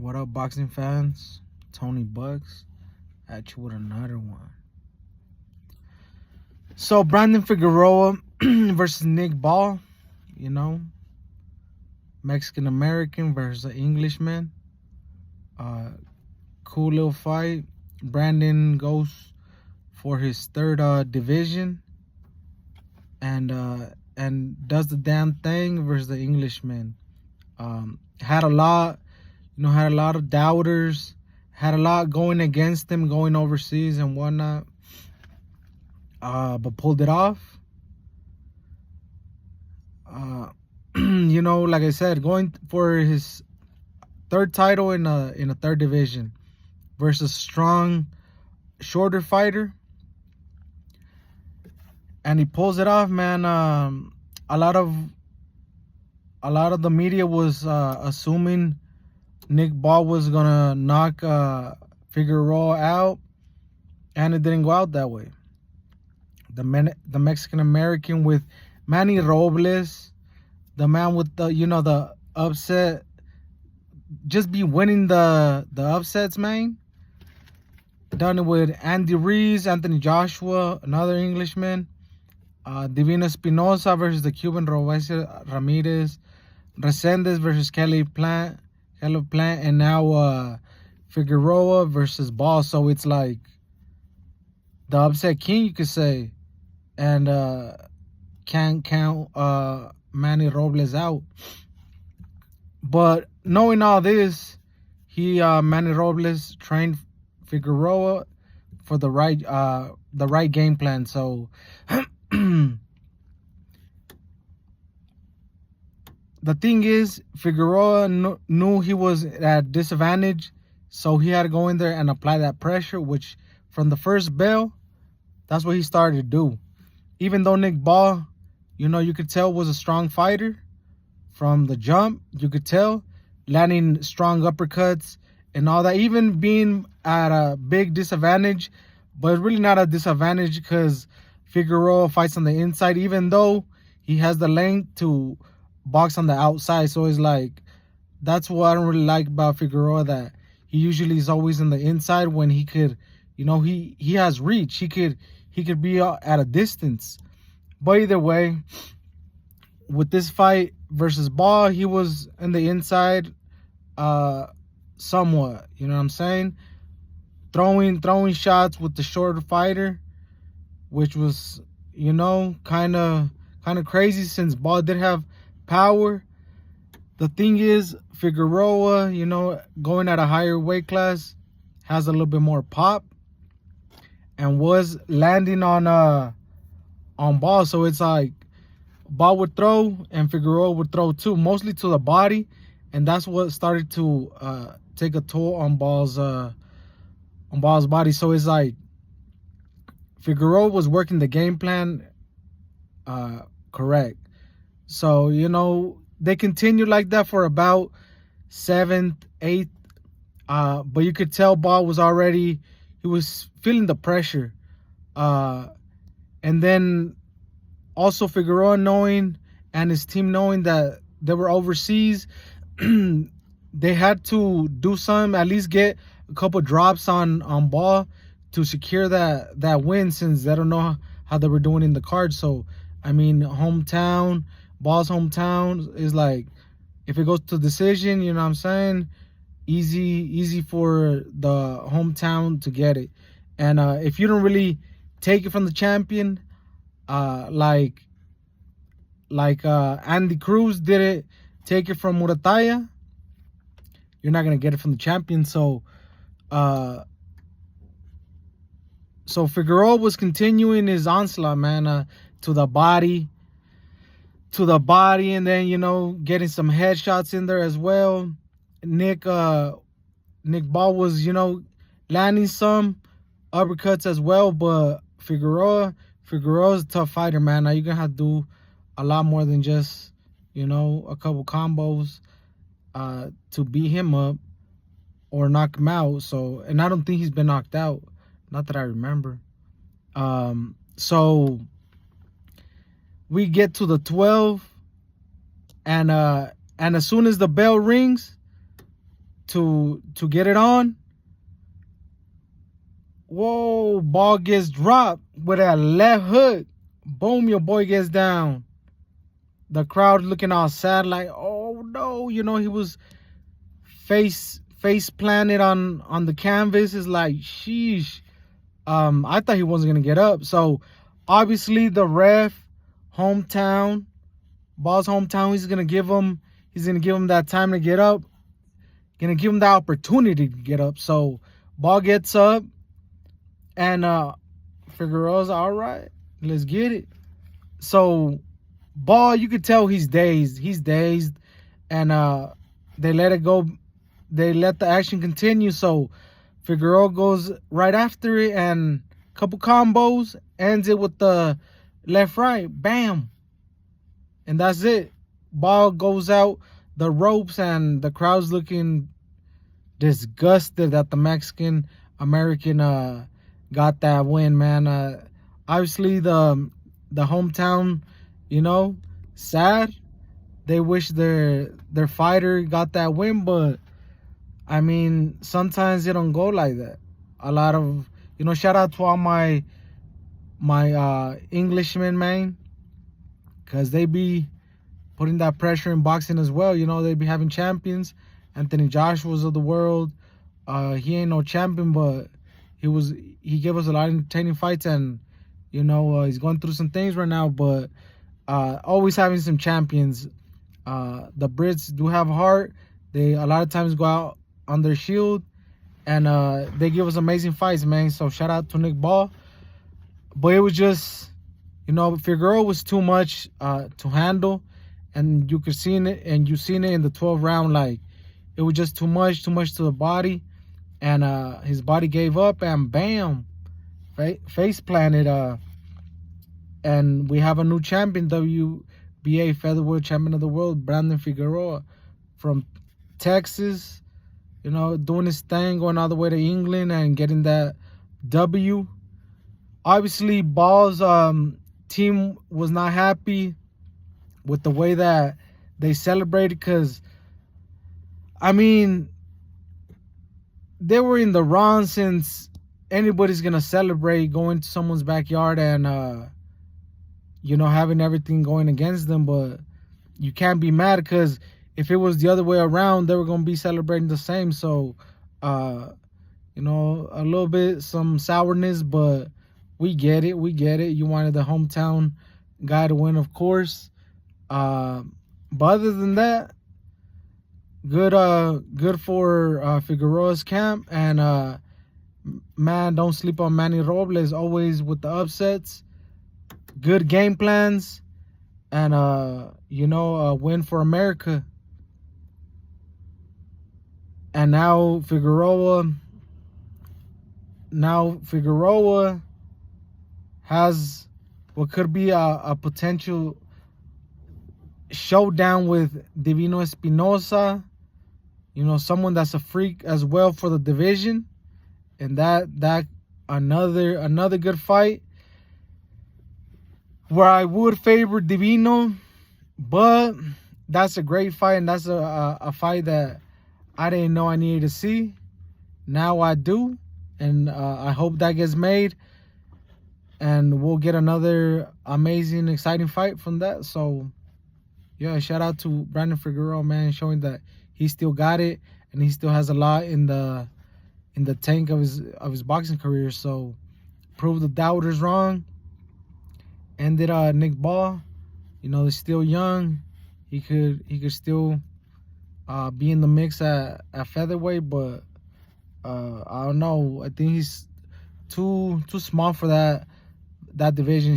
What up, boxing fans? Tony Bucks at you with another one. So, Brandon Figueroa versus Nick Ball, Mexican American versus an Englishman. Cool little fight. Brandon goes for his third division and does the damn thing versus the Englishman. Had a lot of doubters, had a lot going against him, going overseas and whatnot, but pulled it off. Like I said, going for his third title in a third division versus strong, shorter fighter, and he pulls it off, man. A lot of the media was assuming Nick Ball was gonna knock Figueroa out, and it didn't go out that way. The Mexican American with Manny Robles, the man with the upset, just be winning the upsets, man. Done it with Andy Ruiz, Anthony Joshua, another Englishman, Divina Espinosa versus the Cuban Robeisy Ramirez, Resendez versus Caleb Plant, and now Figueroa versus Ball. So it's like the upset king, you could say, and can't count Manny Robles out. But knowing all this, Manny Robles trained Figueroa for the right game plan. So the thing is, Figueroa knew he was at disadvantage, so he had to go in there and apply that pressure, which from the first bell, that's what he started to do. Even though Nick Ball, you could tell was a strong fighter from the jump, you could tell, landing strong uppercuts and all that, even being at a big disadvantage, but it's really not a disadvantage because Figueroa fights on the inside, even though he has the length to box on the outside. So it's like, that's what I don't really like about Figueroa, that he usually is always on the inside when he could, he has reach. He could be at a distance. But either way, with this fight versus Ball, he was in the inside somewhat, you know what I'm saying? Throwing shots with the shorter fighter, which was, kind of crazy since Ball did have power. The thing is, Figueroa, going at a higher weight class, has a little bit more pop and was landing on Ball. So it's like Ball would throw and Figueroa would throw too, mostly to the body, and that's what started to take a toll on Ball's body. So it's like Figueroa was working the game plan correct. So they continued like that for about 7th, 8th, but you could tell Ball was already, he was feeling the pressure, and then also Figueroa knowing and his team knowing that they were overseas, they had to do something, at least get a couple drops on Ball to secure that win, since they don't know how they were doing in the card. So I mean, Ball's hometown is like, if it goes to decision, you know what I'm saying, easy for the hometown to get it. And if you don't really take it from the champion, like Andy Cruz didn't take it from Murataya, you're not gonna get it from the champion. So Figueroa was continuing his onslaught, man, to the body, and then getting some headshots in there as well. Nick Ball was landing some uppercuts as well, but Figueroa's a tough fighter, man. Now you're gonna have to do a lot more than just a couple combos to beat him up or knock him out. So, and I don't think he's been knocked out, not that I remember. So we get to the 12, and as soon as the bell rings, to get it on. Whoa, ball gets dropped with that left hook. Boom, your boy gets down. The crowd looking all sad like, oh no, you know, he was face planted on the canvas. Is like, sheesh. I thought he wasn't gonna get up. So obviously the ref, hometown, ball's hometown, he's gonna give him that time to get up, gonna give him the opportunity to get up. So ball gets up, and Figueroa's all right, let's get it. So ball, you could tell he's dazed, and they let it go, they let the action continue. So Figueroa goes right after it, and a couple combos, ends it with the left right, bam, and that's it. Ball goes out the ropes, and the crowd's looking disgusted that the Mexican American got that win, man. Obviously the hometown, you know, sad. They wish their fighter got that win, but I mean, sometimes it don't go like that. A lot of, you know, shout out to all my Englishmen, man, because they be putting that pressure in boxing as well. You know, they be having champions. Anthony Joshua's of the world. He ain't no champion, but he gave us a lot of entertaining fights, and you know, he's going through some things right now, but always having some champions. The Brits do have heart. They a lot of times go out on their shield, and they give us amazing fights, man. So shout out to Nick Ball. But it was just, you know, Figueroa was too much to handle, and you could see it, and you seen it in the 12th round. Like, it was just too much to the body, and his body gave up, and bam, face planted. And we have a new champion, WBA featherweight champion of the world, Brandon Figueroa, from Texas. You know, doing his thing, going all the way to England and getting that W. Obviously, Ball's team was not happy with the way that they celebrated, because, I mean, they were in the wrong, since anybody's going to celebrate going to someone's backyard and, you know, having everything going against them. But you can't be mad, because if it was the other way around, they were going to be celebrating the same. So, you know, a little bit, some sourness, but we get it. You wanted the hometown guy to win, of course. But other than that, good for Figueroa's camp. And, man, don't sleep on Manny Robles, always with the upsets. Good game plans. And, you know, a win for America. And now Figueroa has what could be a potential showdown with Divino Espinosa. You know, someone that's a freak as well for the division. And that another good fight, where I would favor Divino, but that's a great fight, and that's a fight that I didn't know I needed to see. Now I do, and I hope that gets made, and we'll get another amazing, exciting fight from that. So, yeah, shout out to Brandon Figueroa, man, showing that he still got it, and he still has a lot in the tank of his boxing career. So, prove the doubters wrong. Ended Nick Ball. You know, they're still young. He could still be in the mix at featherweight, but I don't know. I think he's too small for that division.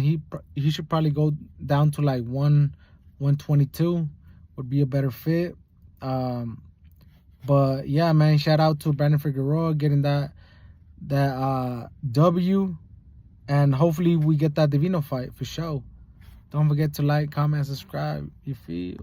He should probably go down to like 122 would be a better fit. But yeah, man, shout out to Brandon Figueroa getting that W, and hopefully we get that Divino fight for sure. Don't forget to like, comment, subscribe. You feel?